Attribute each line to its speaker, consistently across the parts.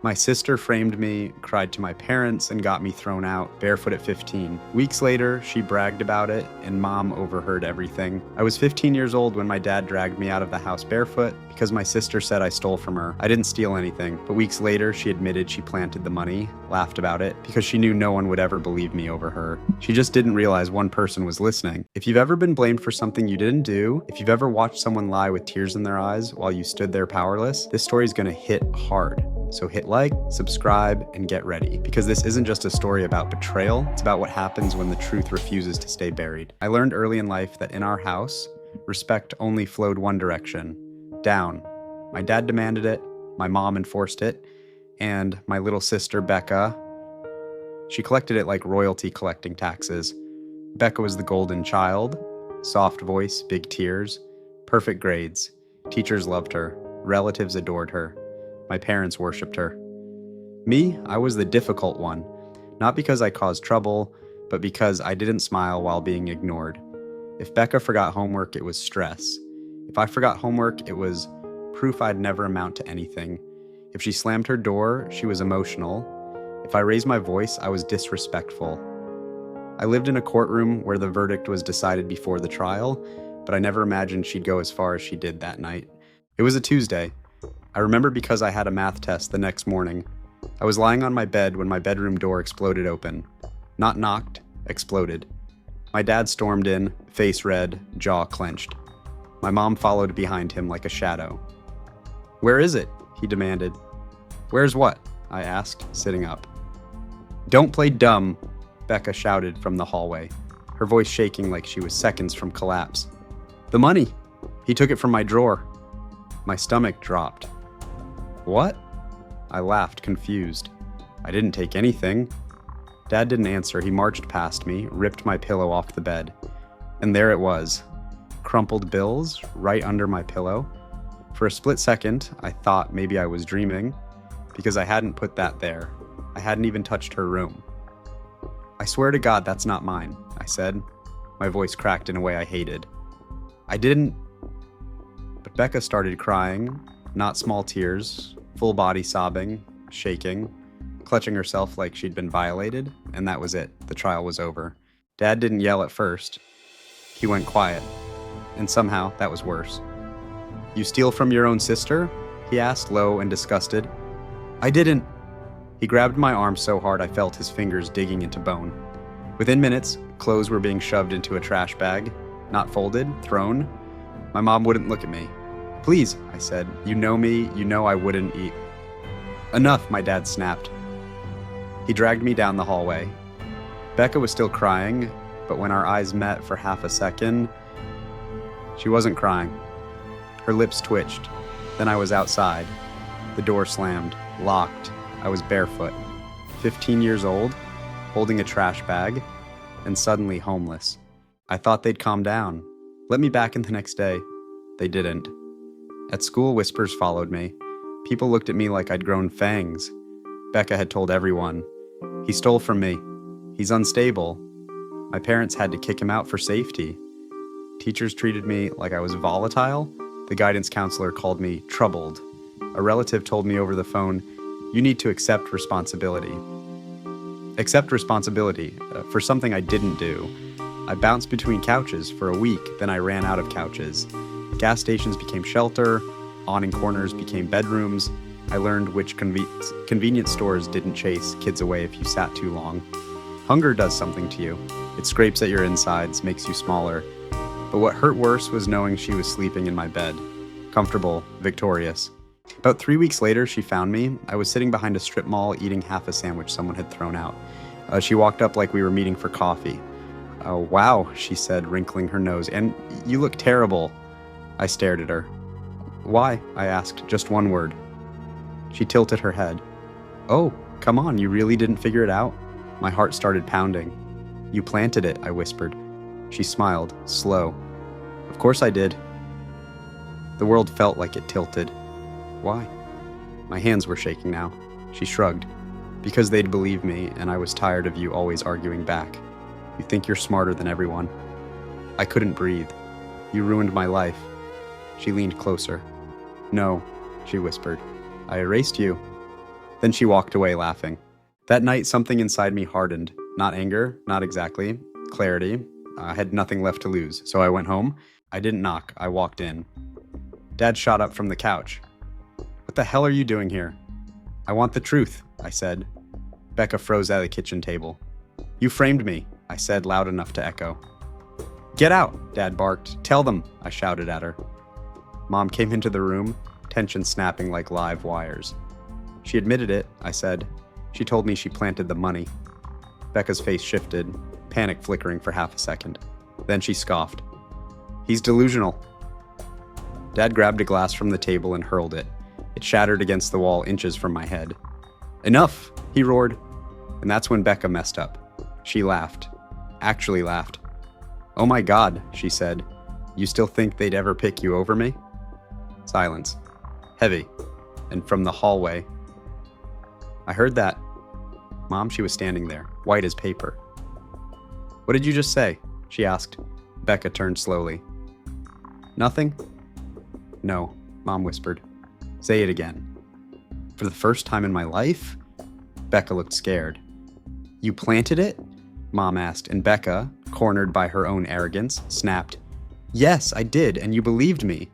Speaker 1: My sister framed me, cried to my parents, and got me thrown out, barefoot at 15. Weeks later, she bragged about it, and Mom overheard everything. I was 15 years old when my dad dragged me out of the house barefoot because my sister said I stole from her. I didn't steal anything, but weeks later, she admitted she planted the money, laughed about it, because she knew no one would ever believe me over her. She just didn't realize one person was listening. If you've ever been blamed for something you didn't do, if you've ever watched someone lie with tears in their eyes while you stood there powerless, this story's gonna hit hard. So hit like, subscribe, and get ready, because this isn't just a story about betrayal, it's about what happens when the truth refuses to stay buried. I learned early in life that in our house, respect only flowed one direction, down. My dad demanded it, my mom enforced it, and my little sister, Becca, she collected it like royalty collecting taxes. Becca was the golden child, soft voice, big tears, perfect grades. Teachers loved her, relatives adored her. My parents worshipped her. Me, I was the difficult one, not because I caused trouble, but because I didn't smile while being ignored. If Becca forgot homework, it was stress. If I forgot homework, it was proof I'd never amount to anything. If she slammed her door, she was emotional. If I raised my voice, I was disrespectful. I lived in a courtroom where the verdict was decided before the trial, but I never imagined she'd go as far as she did that night. It was a Tuesday. I remember because I had a math test the next morning. I was lying on my bed when my bedroom door exploded open. Not knocked, exploded. My dad stormed in, face red, jaw clenched. My mom followed behind him like a shadow. "Where is it?" he demanded. "Where's what?" I asked, sitting up. "Don't play dumb," Becca shouted from the hallway, her voice shaking like she was seconds from collapse. "The money! He took it from my drawer." My stomach dropped. "What?" I laughed, confused. "I didn't take anything." Dad didn't answer. He marched past me, ripped my pillow off the bed. And there it was. Crumpled bills right under my pillow. For a split second, I thought maybe I was dreaming, because I hadn't put that there. I hadn't even touched her room. "I swear to God that's not mine," I said. My voice cracked in a way I hated. "I didn't..." But Becca started crying, not small tears, full body sobbing, shaking, clutching herself like she'd been violated, and that was it. The trial was over. Dad didn't yell at first. He went quiet, and somehow that was worse. "You steal from your own sister?" he asked, low and disgusted. "I didn't." He grabbed my arm so hard I felt his fingers digging into bone. Within minutes, clothes were being shoved into a trash bag, not folded, thrown. My mom wouldn't look at me. "Please," I said. "You know me, you know I wouldn't eat." "Enough," my dad snapped. He dragged me down the hallway. Becca was still crying, but when our eyes met for half a second, she wasn't crying. Her lips twitched. Then I was outside. The door slammed, locked. I was barefoot, 15 years old, holding a trash bag, and suddenly homeless. I thought they'd calm down, let me back in the next day. They didn't. At school, whispers followed me. People looked at me like I'd grown fangs. Becca had told everyone. "He stole from me. He's unstable." My parents had to kick him out for safety. Teachers treated me like I was volatile. The guidance counselor called me troubled. A relative told me over the phone, "You need to accept responsibility." Accept responsibility for something I didn't do. I bounced between couches for a week, then I ran out of couches. Gas stations became shelter, awning corners became bedrooms. I learned which convenience stores didn't chase kids away if you sat too long. Hunger does something to you. It scrapes at your insides, makes you smaller. But what hurt worse was knowing she was sleeping in my bed. Comfortable, victorious. About 3 weeks later, she found me. I was sitting behind a strip mall eating half a sandwich someone had thrown out. She walked up like we were meeting for coffee. "Wow," she said, wrinkling her nose, "and you look terrible." I stared at her. "Why?" I asked, just one word. She tilted her head. "Oh, come on, you really didn't figure it out?" My heart started pounding. "You planted it," I whispered. She smiled, slow. "Of course I did." The world felt like it tilted. "Why?" My hands were shaking now. She shrugged. "Because they'd believe me, and I was tired of you always arguing back. You think you're smarter than everyone." I couldn't breathe. "You ruined my life." She leaned closer. "No," she whispered. "I erased you." Then she walked away laughing. That night, something inside me hardened. Not anger, not exactly. Clarity. I had nothing left to lose, so I went home. I didn't knock, I walked in. Dad shot up from the couch. "What the hell are you doing here?" "I want the truth," I said. Becca froze at the kitchen table. "You framed me," I said, loud enough to echo. "Get out," Dad barked. "Tell them," I shouted at her. Mom came into the room, tension snapping like live wires. "She admitted it," I said. "She told me she planted the money." Becca's face shifted, panic flickering for half a second. Then she scoffed. "He's delusional." Dad grabbed a glass from the table and hurled it. It shattered against the wall inches from my head. "Enough!" he roared. And that's when Becca messed up. She laughed. Actually laughed. "Oh my God," she said. "You still think they'd ever pick you over me?" Silence. Heavy. And from the hallway, "I heard that." Mom, she was standing there, white as paper. "What did you just say?" she asked. Becca turned slowly. "Nothing?" "No," Mom whispered. "Say it again." "For the first time in my life?" Becca looked scared. "You planted it?" Mom asked, and Becca, cornered by her own arrogance, snapped, "Yes, I did, and you believed me.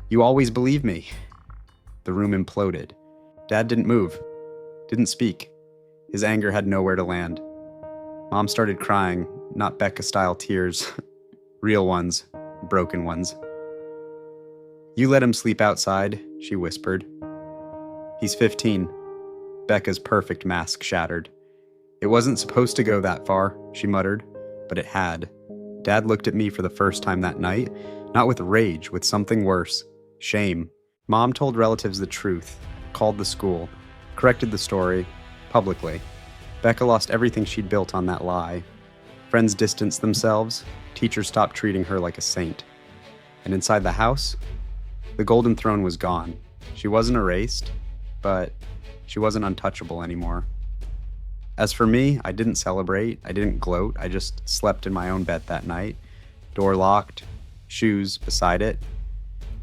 Speaker 1: You always believe me." The room imploded. Dad didn't move, didn't speak. His anger had nowhere to land. Mom started crying, not Becca-style tears, real ones, broken ones. "You let him sleep outside," she whispered. "He's 15. Becca's perfect mask shattered. "It wasn't supposed to go that far," she muttered, but it had. Dad looked at me for the first time that night, not with rage, with something worse. Shame. Mom told relatives the truth, called the school, corrected the story, publicly. Becca lost everything she'd built on that lie. Friends distanced themselves, teachers stopped treating her like a saint. And inside the house, the golden throne was gone. She wasn't erased, but she wasn't untouchable anymore. As for me, I didn't celebrate, I didn't gloat, I just slept in my own bed that night, door locked, shoes beside it.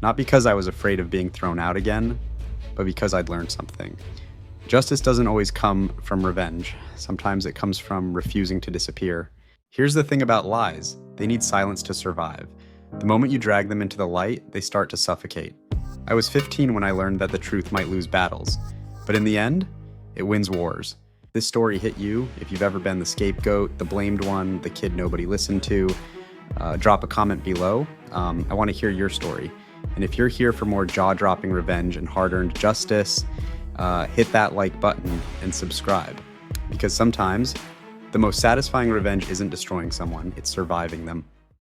Speaker 1: Not because I was afraid of being thrown out again, but because I'd learned something. Justice doesn't always come from revenge. Sometimes it comes from refusing to disappear. Here's the thing about lies. They need silence to survive. The moment you drag them into the light, they start to suffocate. I was 15 when I learned that the truth might lose battles. But in the end, it wins wars. This story hit you if you've ever been the scapegoat, the blamed one, the kid nobody listened to. Drop a comment below. I want to hear your story. And if you're here for more jaw-dropping revenge and hard-earned justice, hit that like button and subscribe. Because sometimes the most satisfying revenge isn't destroying someone, it's surviving them.